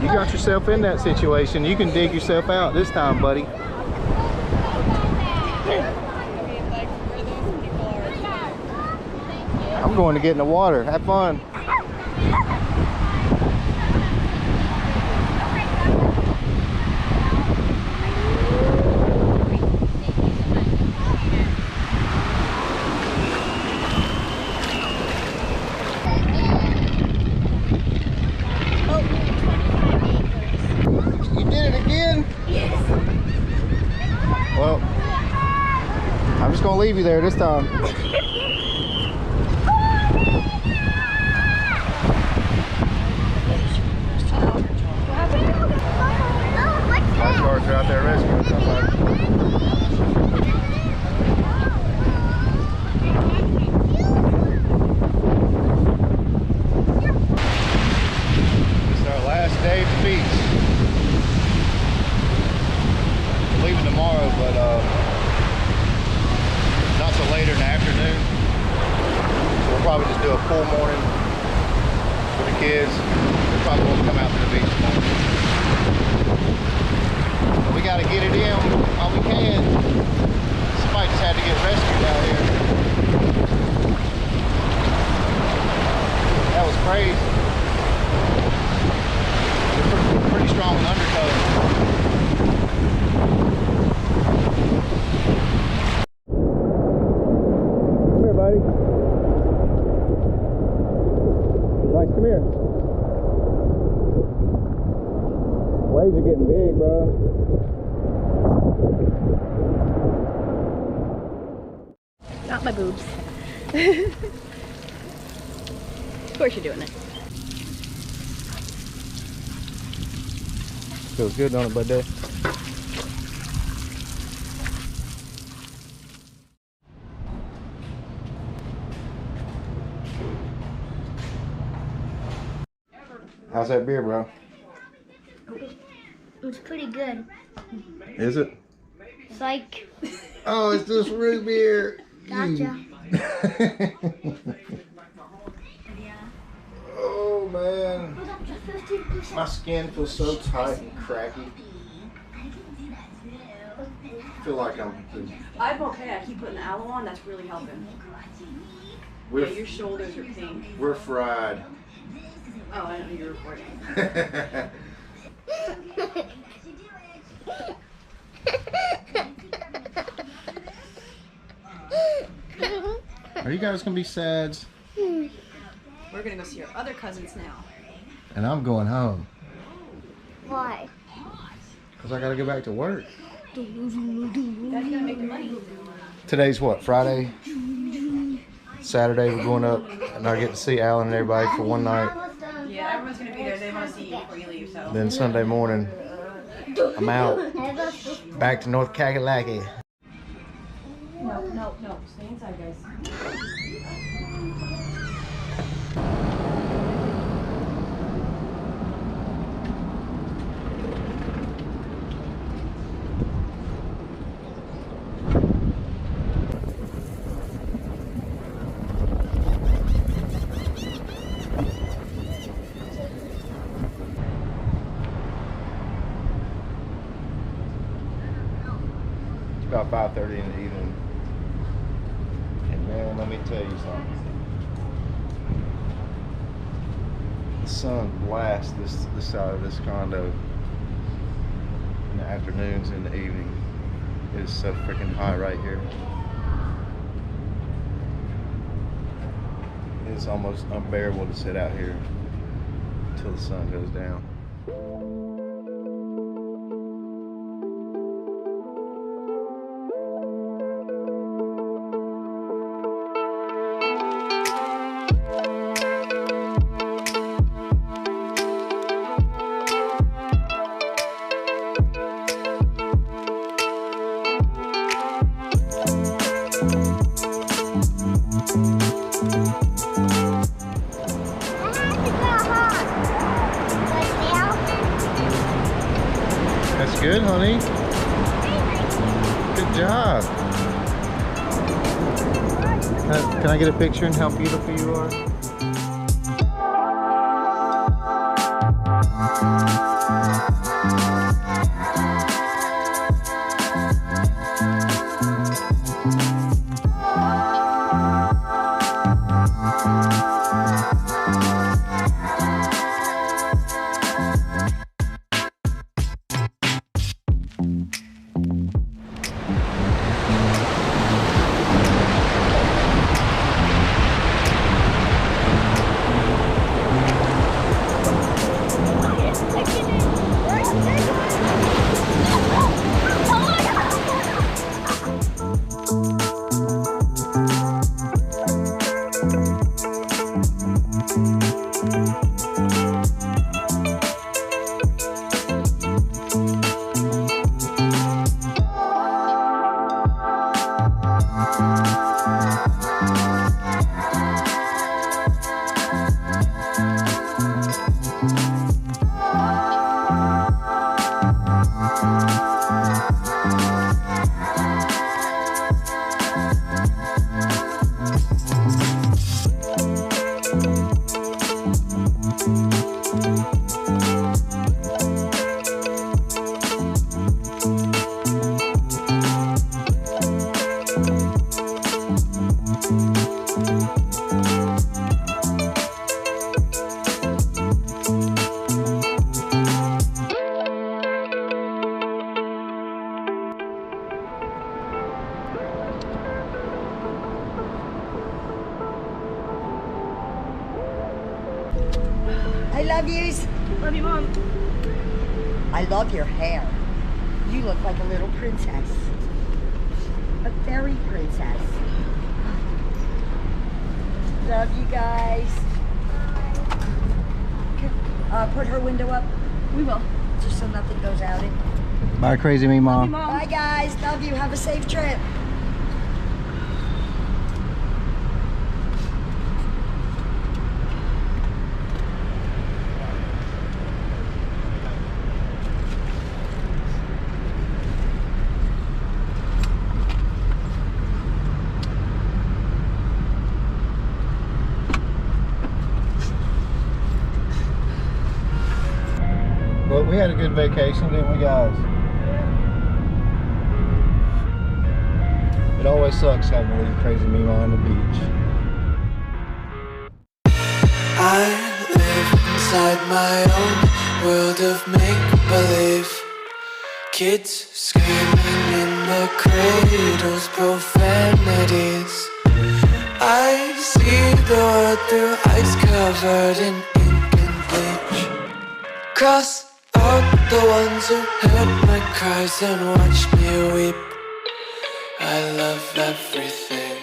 You got yourself in that situation. You can dig yourself out this time, buddy. I'm going to get in the water. Have fun. You did it again? Yes. Well, I'm just going to leave you there this time. Lifeguards are out there rescuing somebody. It's our last day at the beach. We're leaving tomorrow, but not till later in the afternoon. So we'll probably just do a full morning for the kids. They probably won't come out to the beach tomorrow. But we got to get it in while we can. Somebody just had to get rescued out here. That was crazy. They're pretty strong in undertow. Come here, buddy. Bryce, come here. Waves are getting big, bro. Not my boobs. Of course you're doing it. Feels good, don't it, buddy? How's that beer, bro? It's pretty good. Is it? It's like... Oh, it's just root beer. Gotcha. Oh, man. My skin feels so tight and cracky. I feel like I'm okay. I keep putting the aloe on. That's really helping. Yeah, your shoulders are pink. We're fried. Oh, I know you're recording. Are you guys gonna be sads? We're gonna go see our other cousins now. And I'm going home. Why? Because I gotta go back to work. Dad's gonna make the money. Today's what, Friday? Saturday we're going up and I get to see Alan and everybody for one night. Yeah, everyone's gonna be there. They want to see you before you leave, so. Then Sunday morning, I'm out. Back to North Kakalaki. No. Stay inside, guys. About 5:30 in the evening, and man, let me tell you something. The sun blasts this side of this condo in the afternoons and the evening. It is so freaking high right here. It's almost unbearable to sit out here until the sun goes down. That's good, honey. Good job. Can I get a picture and how beautiful you are? I love yous. Love you, Mom. I love your hair. You look like a little princess. A fairy princess. Love you guys. Put her window up. We will. Just so nothing goes out in. Bye, crazy me, Love you, Mom. Mom. Bye guys. Love you. Have a safe trip. Well, we had a good vacation, didn't we, guys? It always sucks having to leave crazy me on the beach. I live inside my own world of make-believe. Kids screaming in the cradles, profanities. I see the world through ice covered in ink and bleach. Cross out the ones who heard my cries and watched me weep. I love everything.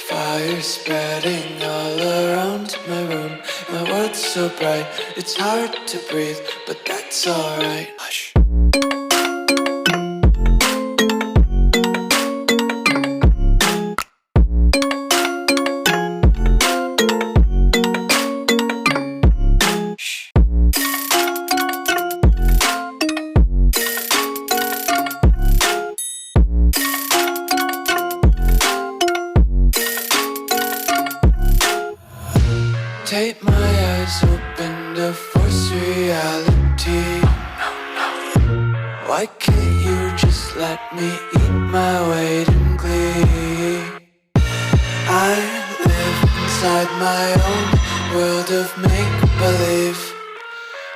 Fire spreading all around my room. My world's so bright, it's hard to breathe, but that's alright. Hush. Take my eyes open to force reality. Why can't you just let me eat my weight in glee? I live inside my own world of make-believe.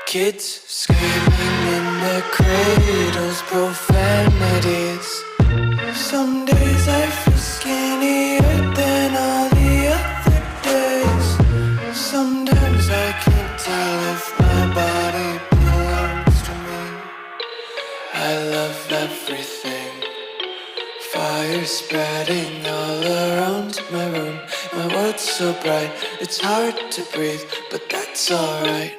Kids screaming in their cradles, profanities. Some days I feel skinnier than all the other days. Sometimes I can't tell if my body belongs to me. I love everything. Fire spreading all around my room. My world's so bright, it's hard to breathe, but that's alright.